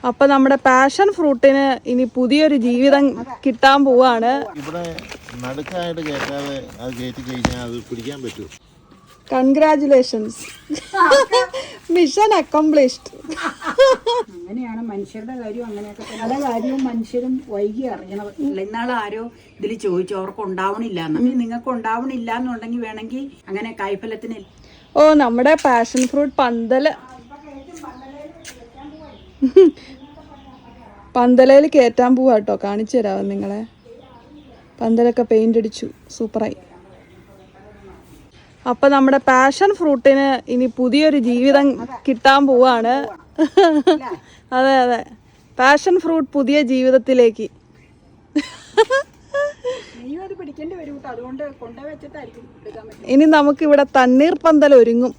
അപ്പൊ നമ്മുടെ പാഷൻ ഫ്രൂട്ടിന് ഇനി പുതിയൊരു ജീവിതം കിട്ടാൻ പോവാണ്. ഇവിടെ നടുക്കായിട്ട് കയറ്റാതെ അത് കയറ്റി കഴിഞ്ഞാൽ അത് പിടിക്കാൻ പറ്റൂ. Congratulations, mission accomplished. അങ്ങനെയാണ് മനുഷ്യരുടെ കാര്യം. അങ്ങനെയൊക്കെ പല കാര്യവും മനുഷ്യരും വൈകി അറിയണത്. ഇന്നാൾ ആരോ ഇതിൽ ചോദിച്ചു അവർക്ക് ഉണ്ടാവണില്ല എന്ന്. നിങ്ങൾക്ക് ഉണ്ടാവണില്ല എന്നുണ്ടെങ്കിൽ വേണമെങ്കിൽ അങ്ങനെ കായ്ഫലത്തിന്. ഓ, നമ്മുടെ പാഷൻ ഫ്രൂട്ട് പന്തലയിൽ കയറ്റാൻ പോവാ കേട്ടോ. കാണിച്ചു തരാമോ നിങ്ങളെ? പന്തലൊക്കെ പെയിന്റ് അടിച്ചു, സൂപ്പറായി. അപ്പൊ നമ്മുടെ പാഷൻ ഫ്രൂട്ടിന് ഇനി പുതിയൊരു ജീവിതം കിട്ടാൻ പോവാണ്. അതെ അതെ, പാഷൻ ഫ്രൂട്ട് പുതിയ ജീവിതത്തിലേക്ക്. ഇനി നമുക്ക് ഇവിടെ തണ്ണീർ പന്തൽ ഒരുങ്ങും.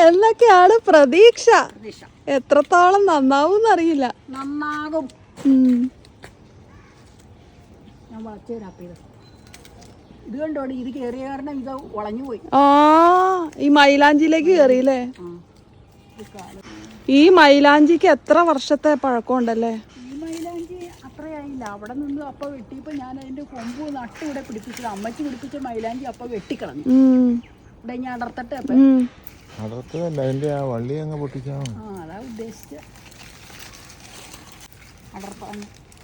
എന്നൊക്കെയാണ് പ്രതീക്ഷ. എത്രത്തോളം നന്നാവും എന്നറിയില്ല. നന്നാകും. ഞാൻ ഇത് കണ്ടോടി, ഇത് കേറിയ കാരണം ഇത് വളഞ്ഞു പോയി. ഈ മൈലാഞ്ചിയിലേക്ക് കേറിയില്ലേ? ഈ മൈലാഞ്ചിക്ക് എത്ര വർഷത്തെ പഴക്കമുണ്ടല്ലേ? ഈ മൈലാഞ്ചി അത്രയായില്ല. അവിടെ നിന്ന് അപ്പ വെട്ടിയപ്പോ ഞാൻ അതിന്റെ കൊമ്പ് നട്ട് ഇവിടെ പിടിപ്പിച്ചത്. അമ്മച്ചി പിടിപ്പിച്ച മൈലാഞ്ചി അപ്പ വെട്ടിക്കളഞ്ഞു. ഇവിടെ ഞാൻ അടർത്തട്ടെ. അതിന്റെ ആ വള്ളി അങ്ങ് പൊട്ടിക്കാം. അതാ ഉദ്ദേശിച്ച അടർത്താൻ.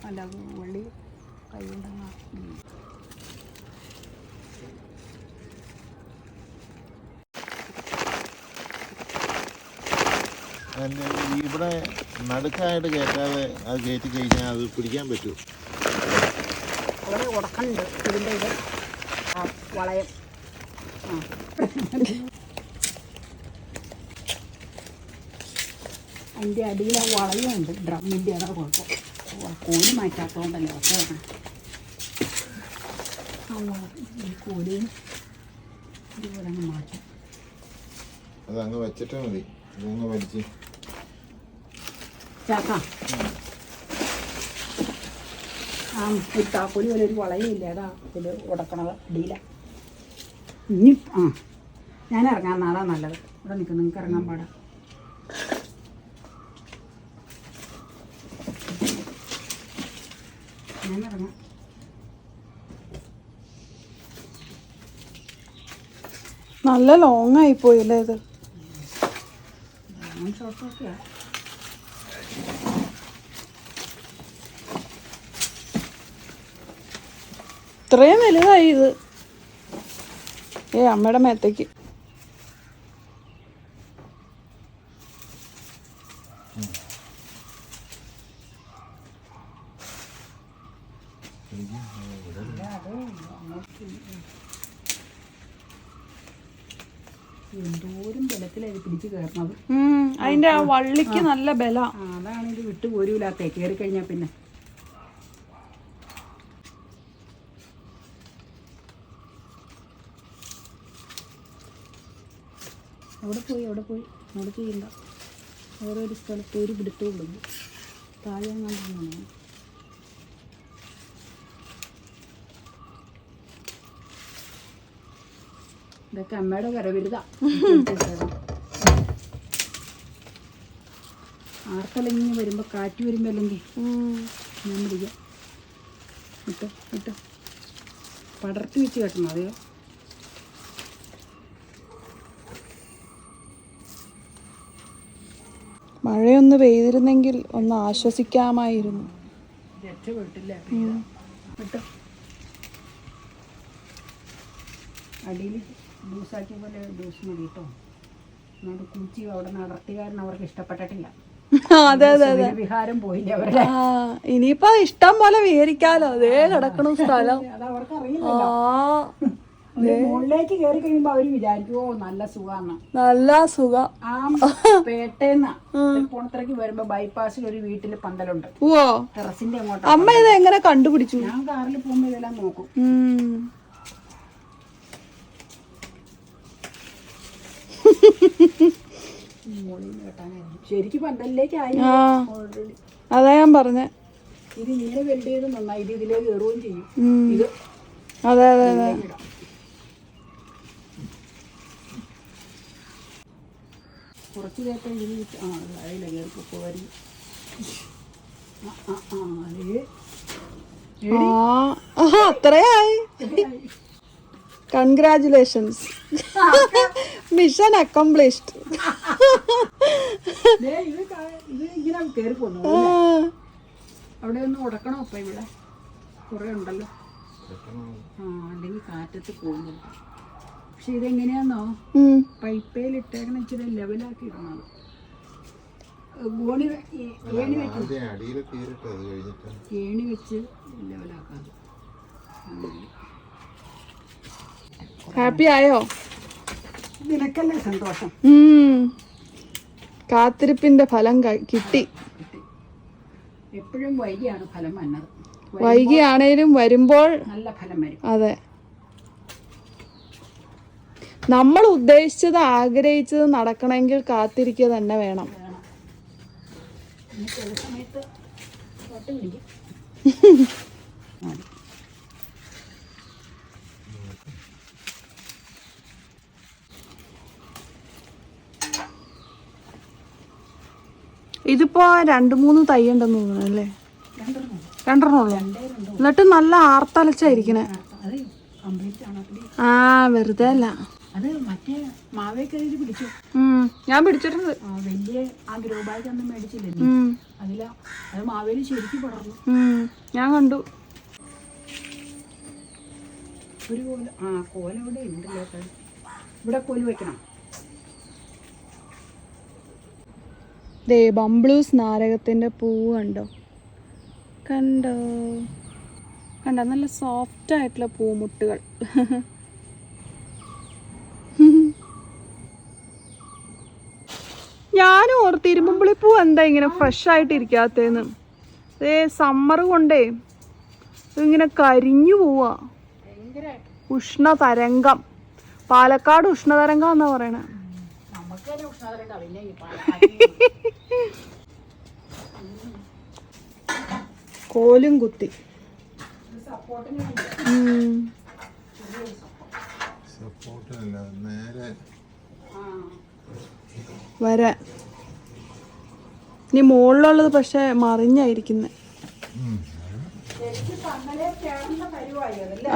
അല്ല, വള്ളി കൈ കൊണ്ടങ്ങ. ഇവിടെ നടുക്കായിട്ട് കയറ്റാതെ അത് കയറ്റി കഴിഞ്ഞാൽ അത് പിടിക്കാൻ പറ്റൂ. അവിടെ ഉടക്കുന്നുണ്ട് ഇതിൻ്റെ ഇത് വളയം. അതിൻ്റെ അടിയിൽ ആ വളയുണ്ട് ഡ്രമ്മിൻ്റെ. അതാ കുഴപ്പം. കോല് മാറ്റാത്തതുകൊണ്ടല്ലേ ഒറ്റ ഈ കോലിന് ഇതുപോലെ അങ്ങ് മാറ്റാം. അതങ്ങ് വെച്ചിട്ട് മതി. മൂന്ന് വലിച്ച് ചാക്ക ഒരു താക്കോലി പോലെ ഒരു വളയില്ല. അതാ ഇതിൽ ഉടക്കണത് അടിയില. ഇനി ഞാൻ ഇറങ്ങാൻ നാളെ നല്ലത്. ഇവിടെ നിൽക്കും, നിങ്ങൾക്ക് ഇറങ്ങാൻ പാടാ. ഞാൻ ഇറങ്ങാം. നല്ല ലോങ് ആയി പോയില്ലേ ഇത്? ഷോർട്ടൊക്കെയാ. ഇത്രയും വലുതായി ഇത്. അമ്മയുടെ മേത്തേക്ക്. എന്തോരം ബലത്തിലാണ് പിടിച്ച് കയറണത്. അതിന്റെ ആ വള്ളിക്ക് നല്ല ബല. അതാണ് ഇത് വിട്ടു പോരൂലാത്തേ. കയറി കഴിഞ്ഞാൽ പിന്നെ അവിടെ പോയി അവിടെ ചെയ്യണ്ട. ഓരോരു സ്ഥലത്ത് ഒരു പിടുത്തമുള്ളൂ. താഴെ കണ്ടു. ഇതൊക്കെ അമ്മയുടെ കരവിരുതാ. ആർക്കല്ലെങ്കിൽ വരുമ്പോ കാറ്റ് വരുമ്പോ അല്ലെങ്കിൽ ഞാൻ പിടിക്കാം. ഇട്ടോ പടർത്തി വെച്ച് കെട്ടണം. അതെയോ? മഴയൊന്ന് പെയ്തിരുന്നെങ്കിൽ ഒന്ന് ആശ്വസിക്കാമായിരുന്നു. രക്ഷപ്പെട്ടില്ല. കേട്ടോ, അടിയിൽ ലൂസാക്കിയ പോലെ ലൂസ് മതി കേട്ടോ. നമ്മുടെ കുച്ചി അവിടെ നടത്തികാരൻ അവർക്ക് ഇഷ്ടപ്പെട്ടിട്ടില്ല. വിഹാരം പോയില്ലേ അവരുടെ. ഇനിയിപ്പോ ഇഷ്ടം പോലെ വിഹരിക്കാലോ. അതേ കിടക്കണ സ്ഥലം. അത് അവർക്ക് അറിയില്ലല്ലോ. മുകളിലേക്ക് കയറി കഴിയുമ്പോ അവര് വിചാരിക്കുവോ നല്ല സുഖാന്ന്. നല്ല സുഖം. ആ പേട്ടേന്ന് പോണത്രക്ക് വരുമ്പോ ബൈപ്പാസിൽ ഒരു വീട്ടില് പന്തലുണ്ട്. ടെറസിന്റെ അങ്ങോട്ട്. അമ്മ ഇത് എങ്ങനെ കണ്ടുപിടിച്ചു? ഞാൻ കാറിൽ പോകുമ്പോ ഇതെല്ലാം നോക്കും. ശരിക്കും പന്തലിലേക്ക് ആയി. അതാ ഞാൻ പറഞ്ഞ. ഇത് ഇങ്ങനെ വെൽഡ് ചെയ്ത് നന്നായി. ഇത് ഇതിലേക്ക് കയറുകയും ചെയ്യും. ഇത് അതെ അതെ അതെ. കുറച്ച് കയറ്റം ഇതിൽ അതില്ല കയറിപ്പോ വരും. അത്രയായി. Congratulations, mission accomplished. ഇത് ഇങ്ങനെ കയറി പോന്നു. അവിടെ ഒന്ന് ഉടക്കണോ അപ്പൊ? ഇവിടെ കുറെ ഉണ്ടല്ലോ. അല്ലെങ്കിൽ കാറ്റത്ത് പോകുന്നു. പക്ഷെ ഇതെങ്ങനെയാന്നോ, പൈപ്പയിൽ ഇട്ടേക്കണ ഇച്ചിരി ലെവലാക്കി ഇടണത്. ഏണി വെച്ച് ലെവലാക്കാതെ. ഹാപ്പി ആയോ? നിനക്കല്ലേ സന്തോഷം. കാത്തിരിപ്പിന്റെ ഫലം കിട്ടി. എപ്പോഴും വൈകിയാണ് ഫലം വന്നത്. വൈകിയാണേലും വരുമ്പോൾ നല്ല ഫലം വരും. അതെ, നമ്മൾ ഉദ്ദേശിച്ചത് ആഗ്രഹിച്ചത് നടക്കണമെങ്കിൽ കാത്തിരിക്കുക തന്നെ വേണം. ചില സമയത്ത് ഇതിപ്പോ 2-3 തൈ ഉണ്ടെന്ന് തോന്നുന്നു അല്ലേ? 2 ഉള്ളൂ. എന്നിട്ട് നല്ല ആർത്തലച്ചായിരിക്കണേ. വെറുതെ അല്ല. അത് മറ്റേ മാവേക്കരയിൽ പിടിച്ചു. ഞാൻ പിടിച്ചിട്ടുണ്ട്. വലിയ ആ ഗ്രോ ബാഗ് ഒന്നും മേടിച്ചില്ലേ അതില. അത് മാവേലി ശരിക്കും പടർന്നു. ഞാൻ കണ്ടു. ഒരു കോല കോല ഇവിടെ ഉണ്ടല്ലോ. ഇവിടെ കോല് വെക്കണം. ബംബ്ലൂസ് നാരകത്തിന്റെ പൂവ് കണ്ടോ? കണ്ടോ? നല്ല സോഫ്റ്റ് ആയിട്ടുള്ള പൂമുട്ടുകൾ. ഞാനും ഓർത്ത് ഇരുമ്പുളിപ്പൂ എന്താ ഇങ്ങനെ ഫ്രഷ് ആയിട്ട് ഇരിക്കാത്തേന്ന്. സമ്മർ കൊണ്ടേ ഇങ്ങനെ കരിഞ്ഞു പോവാ. ഉഷ്ണതരംഗം, പാലക്കാട് ഉഷ്ണതരംഗം എന്നാ പറയണേ. കോലും കുത്തി. വരാൻ ഇനി മുകളിലുള്ളത് പക്ഷെ മറിഞ്ഞായിരിക്കുന്നെ.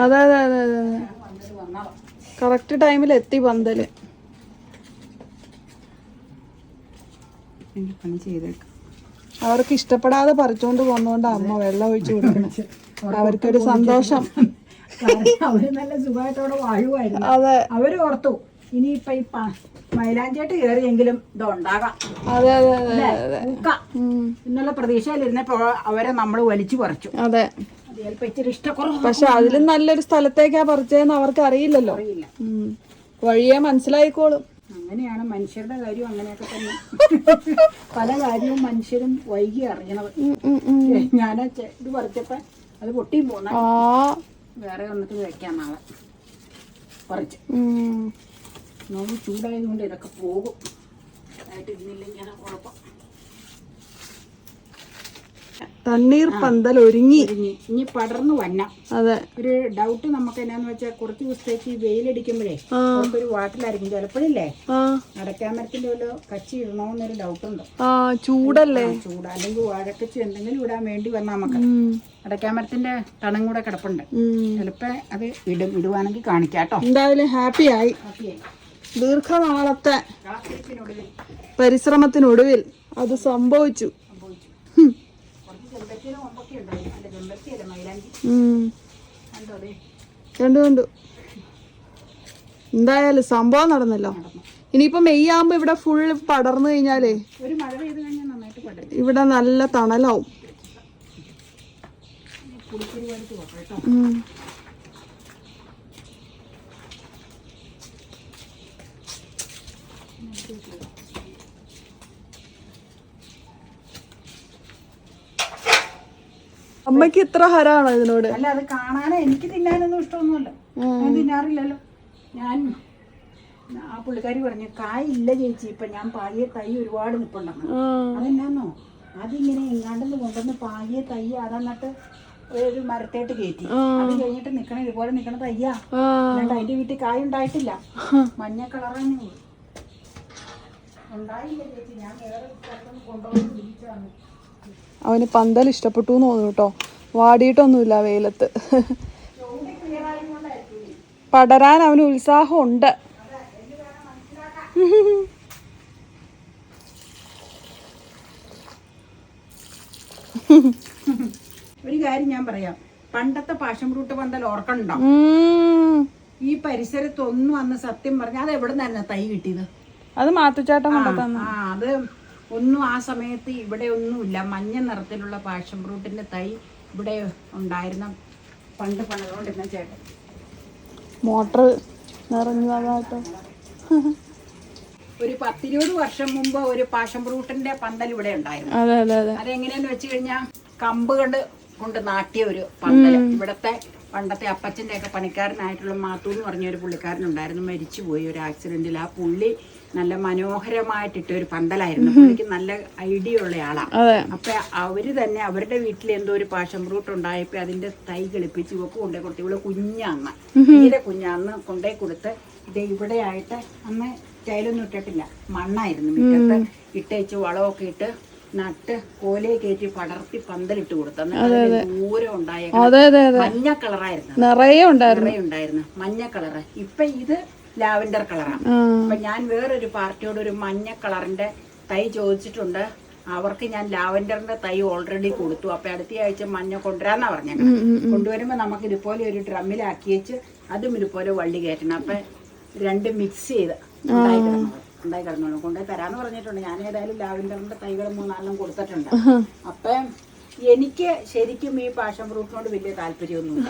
അതെ അതെ അതെ അതെ അതെ, കറക്റ്റ് ടൈമിൽ എത്തി പന്തല്. അവർക്ക് ഇഷ്ടപ്പെടാതെ പറിച്ചോണ്ട് പോന്നോണ്ട് അമ്മ വെള്ളം ഒഴിച്ചു കൊടുക്കണം. അവർക്കൊരു സന്തോഷം. അവര് നല്ല സുഖമായിട്ടോടെ വാഴുവായിരുന്നു. അതെ, അവര് ഓർത്തു ഇനിയിപ്പൊ ഈ മൈലാഞ്ചേട്ട് കയറിയെങ്കിലും ഇതുണ്ടാകാം. അതെ അതെ അതെ അതെ എന്നുള്ള പ്രതീക്ഷയിലിരുന്നപ്പോ അവരെ നമ്മൾ വലിച്ചു പറിച്ചു. അതെ, ഇച്ചിരി ഇഷ്ടക്കുറവ്. പക്ഷെ അതിലും നല്ലൊരു സ്ഥലത്തേക്കാ പറിച്ചതെന്ന് അവർക്ക് അറിയില്ലല്ലോ. വഴിയെ മനസ്സിലായിക്കോളും. അങ്ങനെയാണ് മനുഷ്യരുടെ കാര്യം. അങ്ങനെയൊക്കെ തന്നെ പല കാര്യവും മനുഷ്യരും വൈകി അറിയണത്. ഞാൻ ഇത് പറിച്ചപ്പോ അത് പൊട്ടിയും പോന്ന വേറെ ഒന്നിട്ട് വെക്കാം. നാളെ പറിച്ച് നോമ്പ് ചൂടായതുകൊണ്ട് ഇതൊക്കെ പോകും. ആയിട്ട് ഇരുന്നില്ലെങ്കിൽ അതാ കുഴപ്പം. തണ്ണീർ പന്തൽ ഒരുങ്ങി ഇനി പടർന്നു വന്ന. അതെ, ഒരു ഡൗട്ട് നമുക്ക് എന്നാന്ന് വെച്ചാൽ കുറച്ച് ദിവസത്തേക്ക് വെയിലടിക്കുമ്പോഴേ ഒരു വാട്ടിലായിരിക്കും ചിലപ്പോഴില്ലേ അടയ്ക്കാമരത്തിന്റെ വല്ല കച്ചി ഇടണോന്നൊരു ഡൗട്ടുണ്ട്. ചൂടല്ലേ? ചൂട് അല്ലെങ്കിൽ വാഴക്കച്ചി എന്തെങ്കിലും ഇടാൻ വേണ്ടി വന്നാൽ നമുക്ക് അടയ്ക്കാമരത്തിന്റെ തണം കൂടെ കിടപ്പുണ്ട്. ചിലപ്പോ അത് ഇടുവാണെങ്കിൽ കാണിക്കാട്ടോ. എന്തായാലും ഹാപ്പിയായി. ദീർഘനാളത്തെ പരിശ്രമത്തിനൊടുവിൽ അത് സംഭവിച്ചു. കണ്ടു. എന്തായാലും സംഭവം നടന്നല്ലോ. ഇനിയിപ്പോ മെയ് ആകുമ്പോ ഇവിടെ ഫുൾ പടർന്നു കഴിഞ്ഞാലേ ഇവിടെ നല്ല തണലാവും. അമ്മക്ക് ഇത്ര ഹരാണോ ഇതിനോട്? അല്ല, അത് കാണാനോ എനിക്ക് തിന്നാനൊന്നും ഇഷ്ടമൊന്നുമല്ല. ഞാൻ തിന്നാറില്ലല്ലോ. ഞാൻ ആ പുള്ളിക്കാരി പറഞ്ഞു കായില്ല ചേച്ചി, ഇപ്പൊ ഞാൻ പാകിയ തൈ ഒരുപാട് നിൽപ്പുണ്ടെന്ന്. അതെന്നാന്നോ, അതിങ്ങനെ എങ്ങാണ്ടെന്ന് കൊണ്ടുവന്ന് പാകിയ തൈ അതെന്നിട്ട് ഒരു മരത്തേട്ട് കയറ്റി. അത് കഴിഞ്ഞിട്ട് നിക്കണ ഇതുപോലെ നിക്കണ തയ്യാ. അല്ലാണ്ട് അതിന്റെ വീട്ടിൽ കായ ഉണ്ടായിട്ടില്ല. മഞ്ഞ കളറാണ്. ഉണ്ടായില്ല ചേച്ചി, ഞാൻ വേറെ സ്ഥലത്തൊന്ന് കൊണ്ടുപോയി വിളിച്ചാണ്. അവന് പന്തൽ ഇഷ്ടപ്പെട്ടു എന്ന് തോന്നുന്നു കേട്ടോ. വാടിയിട്ടൊന്നുമില്ല വെയിലത്ത്. പടരാൻ അവന് ഉത്സാഹമുണ്ട്. ഒരു കാര്യം ഞാൻ പറയാം, പണ്ടത്തെ പാഷൻ ഫ്രൂട്ട് പന്തൽ ഓർക്കണ്ടോ? ഈ പരിസരത്തൊന്നും അന്ന് സത്യം പറഞ്ഞ അത് എവിടെ നിന്നായിരുന്നു തൈ കിട്ടിയത്? അത് മാത്തുച്ചാട്ടം കൊണ്ട് തന്നു. അത് ഒന്നും ആ സമയത്ത് ഇവിടെ ഒന്നുമില്ല. മഞ്ഞ നിറത്തിലുള്ള പാഷൻ ഫ്രൂട്ടിന്റെ തൈ ഇവിടെ ഉണ്ടായിരുന്ന പണ്ട് പണിതുകൊണ്ടിരുന്ന ചേട്ടൻ മോട്ടർ നിറഞ്ഞു കേട്ടോ. ഒരു 10-20 വർഷം മുമ്പ് ഒരു പാഷൻ ഫ്രൂട്ടിന്റെ പന്തൽ ഇവിടെ ഉണ്ടായിരുന്നു. അതെ അതെ അതെ. അതെങ്ങനെയാന്ന് വെച്ച് കഴിഞ്ഞാൽ കമ്പ് കൊണ്ട് നാട്ടിയ ഒരു പന്തൽ. ഇവിടത്തെ പണ്ടത്തെ അപ്പച്ചന്റെ ഒക്കെ പണിക്കാരനായിട്ടുള്ള മാത്തൂ എന്ന് പറഞ്ഞ ഒരു പുള്ളിക്കാരനുണ്ടായിരുന്നു, മരിച്ചുപോയി ഒരു ആക്സിഡന്റിൽ. ആ പുള്ളി നല്ല മനോഹരമായിട്ടിട്ട ഒരു പന്തലായിരുന്നു. പുള്ളിക്ക് നല്ല ഐഡിയ ഉള്ള ആളാ. അപ്പൊ അവര് തന്നെ അവരുടെ വീട്ടിൽ എന്തോ ഒരു പാഷൻ ഫ്രൂട്ട് ഉണ്ടായപ്പോ അതിന്റെ തൈ കളിപ്പിച്ച് ഇവക്ക് കൊണ്ടേ കൊടുത്തു. ഇവള് കുഞ്ഞാന്ന്, തീരെ കുഞ്ഞാന്ന് കൊണ്ടേ കൊടുത്ത് ഇത് ഇവിടെ ആയിട്ട് അന്ന് ടൈലൊന്നും ഇട്ടിട്ടില്ല, മണ്ണായിരുന്നു. മിറ്റത്ത് ഇട്ടേച്ച് വളമൊക്കെ ഇട്ട് നട്ട് കോലയെ കയറ്റി പടർത്തി പന്തലിട്ട് കൊടുത്തു. ദൂരം ഉണ്ടായ മഞ്ഞ കളറായിരുന്നു, നിറയെ ഉണ്ടായിരുന്നു മഞ്ഞ കളറ്. ഇപ്പൊ ഇത് ലാവൻഡർ കളറാണ്. അപ്പൊ ഞാൻ വേറൊരു പാർട്ടിയോട് ഒരു മഞ്ഞ കളറിന്റെ തൈ ചോദിച്ചിട്ടുണ്ട്. അവർക്ക് ഞാൻ ലാവൻഡറിന്റെ തൈ ഓൾറെഡി കൊടുത്തു. അപ്പൊ അടുത്ത ആഴ്ച മഞ്ഞ കൊണ്ടുവരാന്നാ പറഞ്ഞത്. കൊണ്ടുവരുമ്പോ നമുക്ക് ഇതുപോലെ ഒരു ഡ്രമ്മിലാക്കി വെച്ച് അതും ഇതുപോലെ വള്ളി കയറ്റണം. അപ്പൊ രണ്ട് മിക്സ് ചെയ്ത് ഉണ്ടായി കിടന്നോളൂ, കൊണ്ടുപോയി തരാന്ന് പറഞ്ഞിട്ടുണ്ട്. ഞാൻ ഏതായാലും ലാവൻഡറിന്റെ തൈകൾ 3-4 കൊടുത്തിട്ടുണ്ട്. അപ്പൊ എനിക്ക് ശരിക്കും ഈ പാഷൻ ഫ്രൂട്ടിനോട് വലിയ താല്പര്യമൊന്നുമില്ല.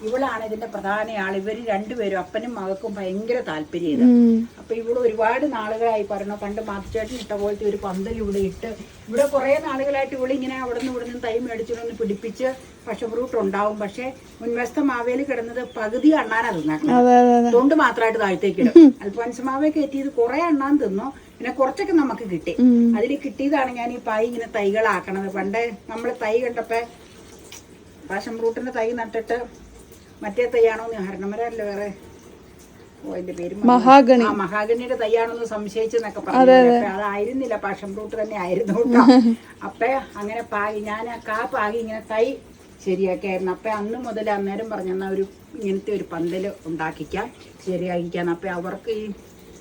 ഇവളാണ് ഇതിന്റെ പ്രധാന ആൾ. ഇവര് രണ്ടുപേരും അപ്പനും മകൾക്കും ഭയങ്കര താല്പര്യം ചെയ്ത്. അപ്പൊ ഇവിടെ ഒരുപാട് നാളുകളായി പറഞ്ഞു, പണ്ട് മാത്തുച്ചേട്ടൻ ഇട്ട പോലത്തെ ഒരു പന്തൽ ഇവിടെ ഇട്ട് ഇവിടെ കുറെ നാളുകളായിട്ട് ഇവിടെ ഇങ്ങനെ അവിടെ നിന്ന് ഇവിടെ നിന്ന് തൈ മേടിച്ചിട്ടൊന്ന് പിടിപ്പിച്ച് പാഷൻ ഫ്രൂട്ട് ഉണ്ടാവും. പക്ഷെ മുൻവശത്തെ മാവേല് കിടന്നത് പകുതി അണ്ണാനാ തിന്നാക്കുന്നത്, തൊണ്ട് മാത്രമായിട്ട് താഴത്തേക്ക് ഇടും. അൽഫോൻസ് മാവേ കയറ്റിയത് കുറെ അണ്ണാൻ തിന്നു, പിന്നെ കുറച്ചൊക്കെ നമുക്ക് കിട്ടി. അതിൽ കിട്ടിയതാണ് ഞാൻ ഈ പായ് ഇങ്ങനെ തൈകളാക്കണത്. പണ്ട് നമ്മൾ തൈ കണ്ടപ്പോ പാഷൻ ഫ്രൂട്ടിന്റെ തൈ നട്ടിട്ട് മറ്റേ തൈയാണോ ഹരണമരല്ലോ വേറെ അതിന്റെ പേര് മഹാഗണിയുടെ തൈയാണോന്ന് സംശയിച്ചെന്നൊക്കെ പറഞ്ഞു. അതായിരുന്നില്ല, പാഷൻ ഫ്രൂട്ട് തന്നെ ആയിരുന്നു കേട്ടോ. അപ്പൊ അങ്ങനെ പാകി ഞാൻ പാകി ഇങ്ങനെ തൈ ശരിയാക്കിയായിരുന്നു. അപ്പൊ അന്ന് മുതൽ അന്നേരം പറഞ്ഞെന്നാ ഒരു ഇങ്ങനത്തെ ഒരു പന്തല് ഉണ്ടാക്കിക്കാം, ശരിയാക്കിക്കാന്ന്. അപ്പൊ അവർക്ക് ഈ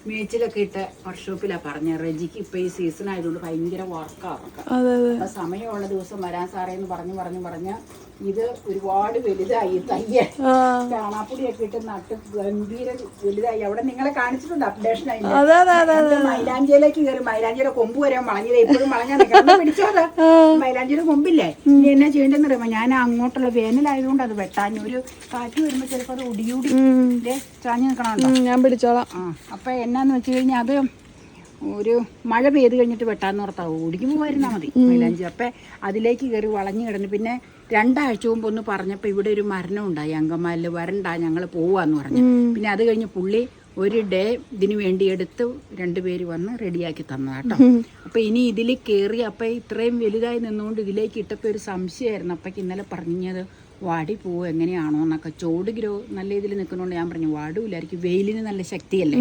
മേച്ചിലൊക്കെ ഇട്ട് വർക്ക്ഷോപ്പിലാ പറഞ്ഞ റെജിക്ക് ഇപ്പൊ ഈ സീസൺ ആയതുകൊണ്ട് ഭയങ്കര വർക്കാണ്. അപ്പൊ സമയമുള്ള ദിവസം വരാൻ സാറേ എന്ന് പറഞ്ഞ് ഇത് ഒരുപാട് വലുതായി. തയ്യ ചാണാപ്പൊടിയൊക്കെ ഇട്ട് നട്ട് ഗംഭീര വലുതായി. അവിടെ നിങ്ങളെ കാണിച്ചിട്ടുണ്ട് അപ്ഡേഷൻ ആയിട്ട്. മൈലാഞ്ചിയിലേക്ക് കയറി മൈലാഞ്ചിയുടെ കൊമ്പ് വരെ വളഞ്ഞത്, എപ്പോഴും വളഞ്ഞാൽ പിടിച്ചോത്. മൈലാഞ്ചിയുടെ കൊമ്പില്ലേ, ഇനി എന്നാ ചെയ്യേണ്ടെന്ന് അറിയുമ്പോ ഞാൻ അങ്ങോട്ടുള്ള വേനലായതുകൊണ്ട് അത് വെട്ടാൻ ഒരു കാറ്റ് വരുമ്പോ ചിലപ്പോ അത് ഒടിയൂടി ചാഞ്ഞ് നിൽക്കണമല്ലോ. ഞാൻ പിടിച്ചോളാം. അപ്പൊ എന്നാന്ന് വെച്ച് കഴിഞ്ഞാൽ അത് ഒരു മഴ പെയ്ത് കഴിഞ്ഞിട്ട് വെട്ടാന്ന് ഓർത്താവും, ഓടിക്കുമ്പോൾ വരുന്നാൽ മതി മൈലാഞ്ചി. അപ്പം അതിലേക്ക് കയറി വളഞ്ഞു കിടന്നു. പിന്നെ 2 ആഴ്ച മുമ്പ് ഒന്ന് പറഞ്ഞപ്പോൾ ഇവിടെ ഒരു മരണം ഉണ്ടായി അങ്കമാലിൽ, വരണ്ട ഞങ്ങൾ പോവാന്ന് പറഞ്ഞു. പിന്നെ അത് കഴിഞ്ഞ് പുള്ളി ഒരു ഡേ ഇതിന് വേണ്ടി എടുത്ത് 2 പേര് വന്ന് റെഡിയാക്കി തന്നതാട്ടോ. അപ്പം ഇനി ഇതിൽ കയറി അപ്പം ഇത്രയും വലുതായി നിന്നുകൊണ്ട് ഇതിലേക്ക് ഇട്ടപ്പോൾ ഒരു സംശയമായിരുന്നു. അപ്പൊക്ക് ഇന്നലെ പറഞ്ഞത് വാടി പോവും എങ്ങനെയാണോ എന്നൊക്കെ. ചോട് നല്ല ഇതിൽ നിൽക്കുന്നതുകൊണ്ട് ഞാൻ പറഞ്ഞു വാടൂലായിരിക്കും, വെയിലിന് നല്ല ശക്തിയല്ലേ.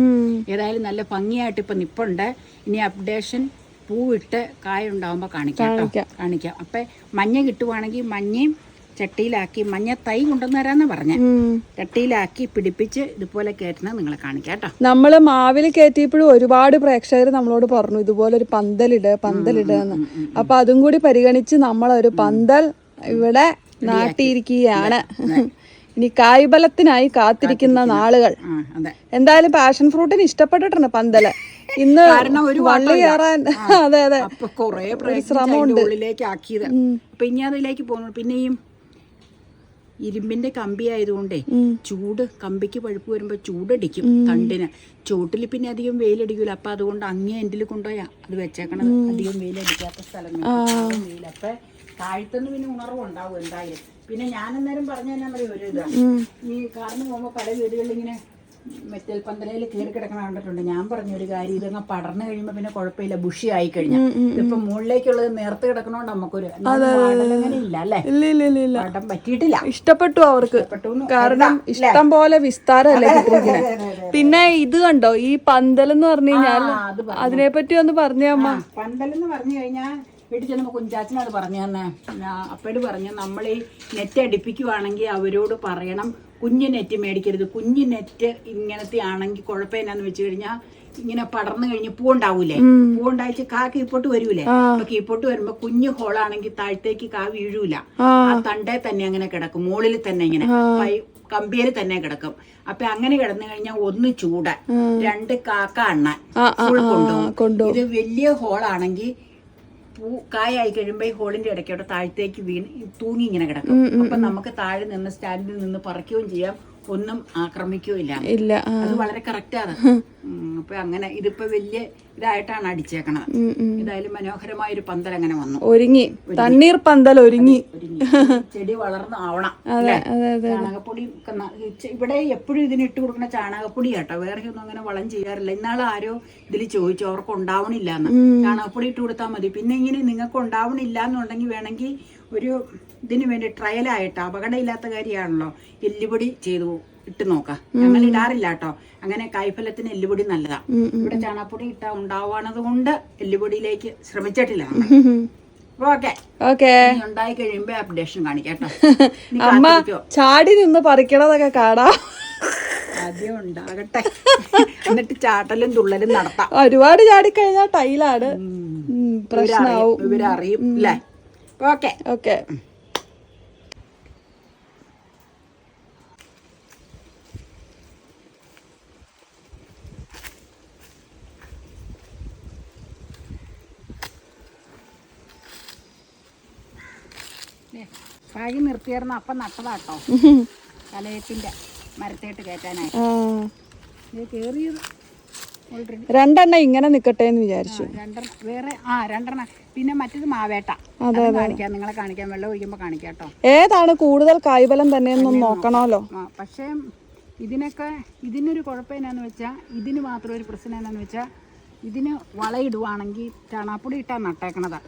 ഏതായാലും നല്ല ഭംഗിയായിട്ട് ഇപ്പം നിപ്പുണ്ട്. ഇനി അപ്ഡേഷൻ പൂവിട്ട് കായ ഉണ്ടാവുമ്പോൾ കാണിക്കാം. അപ്പം മഞ്ഞ കിട്ടുവാണെങ്കിൽ മഞ്ഞയും ചട്ടിയിലാക്കി, മഞ്ഞ തൈ കൊണ്ടുവന്ന് തരാന്ന് പറഞ്ഞ ചട്ടിയിലാക്കി പിടിപ്പിച്ച് ഇതുപോലെ കയറ്റുന്നത് നിങ്ങളെ കാണിക്കാം കേട്ടോ. നമ്മള് മാവിൽ കയറ്റിയപ്പോഴും ഒരുപാട് പ്രേക്ഷകർ നമ്മളോട് പറഞ്ഞു ഇതുപോലെ ഒരു പന്തലിടുന്ന്. അപ്പൊ അതും കൂടി പരിഗണിച്ച് നമ്മളൊരു പന്തൽ ഇവിടെ നാട്ടിയിരിക്കുകയാണ്. ഇനി കായ്ബലത്തിനായി കാത്തിരിക്കുന്ന നാളുകൾ. എന്തായാലും പാഷൻ ഫ്രൂട്ടിന് ഇഷ്ടപ്പെട്ടിട്ടുണ്ട് പന്തല്. ഇന്ന് വള്ളി കയറാൻ അതെ ശ്രമമുണ്ട് ആക്കിയത്. അപ്പൊ ഇനി അതിലേക്ക് പോകുന്നു. പിന്നെയും ഇരുമ്പിന്റെ കമ്പി ആയതുകൊണ്ടേ ചൂട്, കമ്പിക്ക് പഴുപ്പ് വരുമ്പോ ചൂടടിക്കും തണ്ടിന്. ചൂട്ടിൽ പിന്നെ അധികം വെയിലടിക്കൂല. അപ്പൊ അതുകൊണ്ട് അങ്ങേ എൻഡിൽ കൊണ്ടുപോയാ അത് വെച്ചേക്കണത്, അധികം വെയിലടിക്കാത്ത സ്ഥലം. അപ്പൊ താഴ്ത്തുനിന്ന് പിന്നെ ഉണർവുണ്ടാവും എന്തായാലും. പിന്നെ ഞാൻ അന്നേരം പറഞ്ഞ ഒരു ഇതാണ്, ഈ കാരണം പോകുമ്പോ പല വീടുകളിൽ ഇങ്ങനെ മെറ്റൽ പന്തലയിൽ കയറി കിടക്കണ കണ്ടിട്ടുണ്ട്. ഞാൻ പറഞ്ഞൊരു കാര്യം, ഇതങ്ങ് പടർന്നു കഴിയുമ്പോ പിന്നെ കുഴപ്പമില്ല, ബുഷി ആയി കഴിഞ്ഞാൽ. ഇതിപ്പോ മുകളിലേക്കുള്ളത് നേർത്ത് കിടക്കണോണ്ട് നമുക്കൊരു അങ്ങനെ ഇല്ല അല്ലേ, പടം പറ്റിയിട്ടില്ല. ഇഷ്ടപ്പെട്ടു അവർക്ക്, കാരണം ഇഷ്ടം പോലെ വിസ്താരമല്ലേ കിട്ടിയിരിക്കുന്നത്. പിന്നെ ഇത് കണ്ടോ ഈ പന്തൽ എന്ന് പറഞ്ഞു കഴിഞ്ഞാൽ അതിനെ പറ്റി ഒന്ന് പറഞ്ഞേ അമ്മ. പന്തൽ എന്ന് പറഞ്ഞു കഴിഞ്ഞാൽ വീട്ടിൽ ചെന്നപ്പോ കുഞ്ചാച്ചനത് പറഞ്ഞു തന്നെ. അപ്പഴ് പറഞ്ഞു, നമ്മൾ ഈ നെറ്റ് അടിപ്പിക്കുവാണെങ്കിൽ അവരോട് പറയണം കുഞ്ഞു നെറ്റ് മേടിക്കരുത്. കുഞ്ഞു നെറ്റ് ഇങ്ങനത്തെ ആണെങ്കിൽ കുഴപ്പമില്ലാന്ന് വെച്ച് കഴിഞ്ഞാൽ ഇങ്ങനെ പടർന്നു കഴിഞ്ഞ് പൂവുണ്ടാവൂലേ, പൂവുണ്ടായിച്ച് കാ കീപ്പോട്ട് വരൂലേ. അപ്പൊ കീപ്പോട്ട് വരുമ്പോ കുഞ്ഞു ഹോളാണെങ്കിൽ താഴത്തേക്ക് കാ വീഴൂല, ആ തണ്ടേ തന്നെ അങ്ങനെ കിടക്കും, മുകളിൽ തന്നെ ഇങ്ങനെ കമ്പിയിൽ തന്നെ കിടക്കും. അപ്പൊ അങ്ങനെ കിടന്നു കഴിഞ്ഞാൽ ഒന്ന് ചൂട്, രണ്ട് കാക്ക അണ്ണാൻ ഫുൾ കൊണ്ടുപോകും. ഇത് വലിയ ഹോളാണെങ്കിൽ പൂ കായായി കഴിയുമ്പോ ഈ ഹോളിന്റെ ഇടയ്ക്കോട്ട് താഴത്തേക്ക് തൂങ്ങി ഇങ്ങനെ കിടക്കും. അപ്പൊ നമുക്ക് താഴെ നിന്ന് സ്റ്റാൻഡിൽ നിന്ന് പറിക്കുകയും ചെയ്യാം, ഒന്നും ആക്രമിക്കുകയില്ല. അത് വളരെ കറക്റ്റാണ്. അപ്പൊ അങ്ങനെ ഇതിപ്പോ വലിയ ഇതായിട്ടാണ് അടിച്ചേക്കണത്. ഏതായാലും മനോഹരമായ ഒരു പന്തൽ അങ്ങനെ വന്നു, ഒരുങ്ങി തണ്ണീർ പന്തൽ ഒരുങ്ങി. ചെടി വളർന്ന് ആവണം. ചാണകപ്പൊടി ഇവിടെ എപ്പോഴും ഇതിന് ഇട്ട് കൊടുക്കുന്ന ചാണകപ്പൊടി കേട്ടോ, വേറെ ഒന്നും അങ്ങനെ വളം ചെയ്യാറില്ല. ഇന്നാളെ ആരോ ഇതിൽ ചോദിച്ചു, അവർക്ക് ഉണ്ടാവണില്ല എന്ന്. ചാണകപ്പൊടി ഇട്ട് കൊടുത്താൽ മതി. പിന്നെ ഇങ്ങനെ നിങ്ങൾക്ക് ഉണ്ടാവണില്ല എന്നുണ്ടെങ്കിൽ വേണമെങ്കിൽ ഒരു ഇതിന് വേണ്ടി ട്രയലായിട്ട്, അപകടമില്ലാത്ത കാര്യമാണല്ലോ, എല്ലുപൊടി ചെയ്തു ഇട്ട് നോക്കാം. ഞങ്ങൾ ഇടാറില്ല കേട്ടോ, അങ്ങനെ കായ്ഫലത്തിന് എല്ലുപൊടി നല്ലതാ. ഇവിടെ ചാണകപ്പൊടി ഇട്ടാ ഉണ്ടാവാണത് കൊണ്ട് എല്ലുപൊടിയിലേക്ക് ശ്രമിച്ചിട്ടില്ല. ഓക്കെ, ഉണ്ടായി കഴിയുമ്പോ അപ്ഡേഷൻ കാണിക്കാട്ടോ. അമ്മ ചാടി നിന്ന് പറിക്കണതൊക്കെ കാണാം. ആദ്യം ഉണ്ടാകട്ടെ, എന്നിട്ട് ചാട്ടലും തുള്ളലും നടത്താം. ഒരുപാട് ചാടിക്കഴിഞ്ഞാൽ ടൈലാണ് പ്രശ്നമാവും, ഇവരറിയും അല്ലേ. Okay okay. പാകി നിർത്തിയായിരുന്നു, അപ്പം നട്ടതാട്ടോ, കലയത്തിന്റെ മരത്തേട്ട് കയറ്റാനായിട്ട്. കേറിയത് രണ്ടെണ്ണം ഇങ്ങനെ നിക്കട്ടെ എന്ന് വിചാരിച്ചു. വേറെ രണ്ടെണ്ണം. പിന്നെ മറ്റേത് മാവേട്ട കാണിക്കാം, നിങ്ങളെ കാണിക്കാം, വെള്ളം ഒഴിക്കുമ്പോ കാണിക്കാട്ടോ. ഏതാണ് കൂടുതൽ കായ്ഫലം തന്നെയെന്നൊന്ന് നോക്കണമല്ലോ. പക്ഷേ ഇതിനൊരു കുഴപ്പം എന്നാന്ന് വെച്ചാൽ, ഇതിന് മാത്രം ഒരു പ്രശ്നം എന്നാന്ന് വെച്ചാൽ, ഇതിന് വളയിടുവാണെങ്കിൽ ചാണാപ്പൊടി ഇട്ടാ നട്ടേക്കണതാ,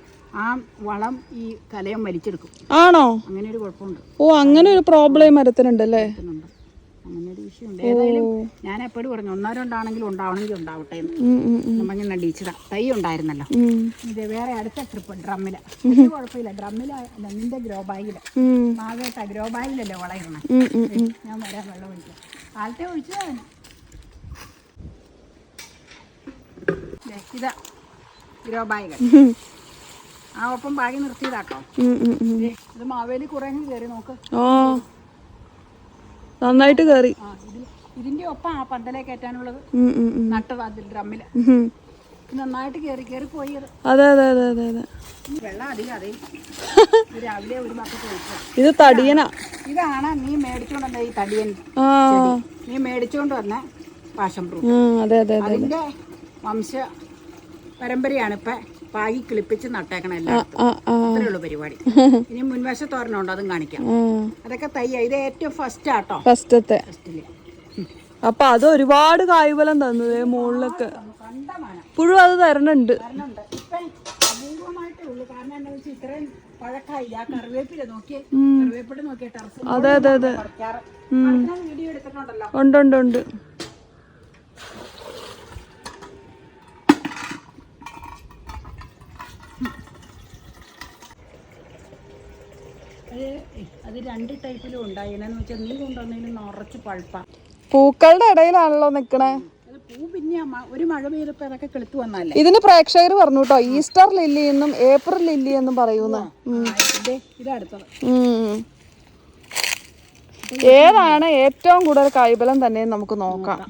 ആ വളം ഈ കലയം വലിച്ചെടുക്കും. ആണോ? അങ്ങനെ ഒരു കുഴപ്പമുണ്ട്. ഓ, അങ്ങനെ ഒരു പ്രോബ്ലം മരത്തിനുണ്ടല്ലേ. അങ്ങനെ ഒരു വിഷയമുണ്ട്. ഏതായാലും ഞാൻ എപ്പോഴും പറഞ്ഞു, ഒന്നോ രണ്ടാണെങ്കിലും ഉണ്ടാവണമെങ്കിൽ ഉണ്ടാവട്ടെ എന്ന് നമ്മൾ നടിച്ചതാ. തൈ ഉണ്ടായിരുന്നല്ലോ. ഇത് വേറെ അടുത്ത ട്രിപ്പ് ഡ്രമ്മില്, കുഴപ്പമില്ല, ഡ്രമ്മിലല്ല, നിന്റെ ഗ്രോ ബാഗില്. മാവേട്ട ഗ്രോ ബാഗിലല്ലേ വളയിടണം. ഞാൻ വരാൻ വെള്ളം ഒഴിക്കാം, കാലത്തെ ഒഴിച്ചാ. ഇതാ ഗ്രോ ബാഗ്, ആ ഒപ്പം ബാഗ് നിർത്തിയതാട്ടോ. ഇത് മാവേലി കുറെ കയറി നോക്ക്. ഓ, നന്നായിട്ട് കയറി. ഇതിന്റെ ഒപ്പം ആ പന്തലേ കയറ്റാനുള്ളത് നട്ടത് അതിൽ ഡ്രമ്മില് നന്നായിട്ട് കയറി പോയി. അതെ അതെ അതെ അതെ അതെ. വെള്ളം അധികം അതേ രാവിലെ ഒരു ബക്കറ്റ് ഒഴിച്ചു. ഇത് തടിയനാ. ഇതാണ് നീ മേടിച്ചോണ്ട് വന്ന ഈ തടിയൻ. നീ മേടിച്ചോണ്ട് വന്ന പാഷൻ ഫ്രൂട്ട്. അതിന്റെ വംശ പരമ്പരയാണ് ഇപ്പൊ പാകി കിളിപ്പിച്ച് നട്ടേക്കണല്ല. അത്രേ ഉള്ളു പരിപാടി. ഇനി മുൻവശത്തോരണുണ്ടോ, അതും കാണിക്കാം. അതൊക്കെ തയ്യ. ഇത് ഏറ്റവും ഫസ്റ്റ് ആട്ടോ, ഫസ്റ്റില്. അപ്പൊ അത് ഒരുപാട് കായ്ഫലം തന്നത് മുകളിലൊക്കെ ഇപ്പോഴും അത് തരണുണ്ട്. ഇപ്പൊ അപൂർവമായിട്ടേ ഉള്ളു. കാരണം എന്താ വെച്ചാൽ ഇത്രയും പഴക്കായില്ല. ആ കറിവേപ്പില നോക്കിയേ, കറിവേപ്പില നോക്കിയ ടെറസ്. അതെ അതെ അതെ, വീഡിയോ എടുത്തിട്ടുണ്ടല്ലോ. ഉണ്ട് ഉണ്ട് ഉണ്ട്. അത് രണ്ട് ടൈപ്പിലും ഉണ്ടായി. എന്നാന്ന് വെച്ചാൽ നീ കൊണ്ടുവന്നതിന് നിറച്ച് പഴുപ്പ. പൂക്കളുടെ ഇടയിലാണല്ലോ നിക്കണേ. പൂ പിന്നെ ഒരു മഴ പെയ്തപ്പോ അതൊക്കെ കിളുത്തു വന്നല്ലേ. ഇതിന് പ്രേക്ഷകർ പറഞ്ഞു കേട്ടോ, ഈസ്റ്റർ ലില്ലി എന്നും ഏപ്രിൽ ലില്ലി എന്നും പറയുന്ന. ഇതടുത്തത് ഏതാണ് ഏറ്റവും കൂടുതൽ കായ്ഫലം തന്നെ നമുക്ക് നോക്കാം.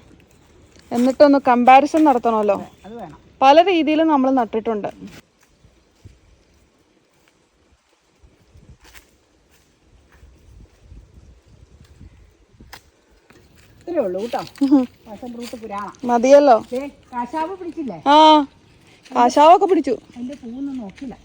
എന്നിട്ടൊന്ന് കമ്പാരിസൺ നടത്തണമല്ലോ. അത് വേണം. പല രീതിയിലും നമ്മൾ നട്ടിട്ടുണ്ട്. മതിയല്ലോ. കാശാവ് പിടിച്ചില്ലേ? കാശാവൊക്കെ പിടിച്ചു. അതിന്റെ പൂവൊന്നും നോക്കില്ല.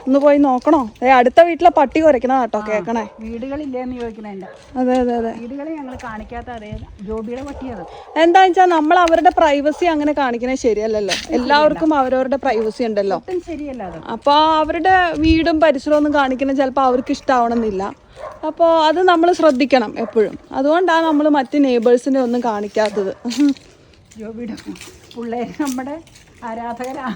ഒന്ന് പോയി നോക്കണോ? അടുത്ത വീട്ടിലെ പട്ടി കുരയ്ക്കണ കേട്ടോ, കേക്കണേ. വീടുകളില്ലേന്ന് ചോദിക്കണേ. അതെ അതെ അതെ, വീടുകളെ ഞങ്ങൾ കാണിക്കാത്ത അതേ ജോബിയുടെ പട്ടിയത്. എന്താ വെച്ചാൽ നമ്മൾ അവരുടെ പ്രൈവസി അങ്ങനെ കാണിക്കണേ ശരിയല്ലല്ലോ. എല്ലാവർക്കും അവരവരുടെ പ്രൈവസി ഉണ്ടല്ലോ. ശരിയല്ല അത്. അപ്പോൾ അവരുടെ വീടും പരിസരവും ഒന്നും കാണിക്കുന്നത് ചിലപ്പോൾ അവർക്ക് ഇഷ്ടമാവണമെന്നില്ല. അപ്പോൾ അത് നമ്മൾ ശ്രദ്ധിക്കണം എപ്പോഴും. അതുകൊണ്ടാണ് നമ്മൾ മറ്റ് നെയ്ബേഴ്സിനെ ഒന്നും കാണിക്കാത്തത്. ജോബിയുടെ പിള്ളേർ നമ്മുടെ ആരാധകരാ.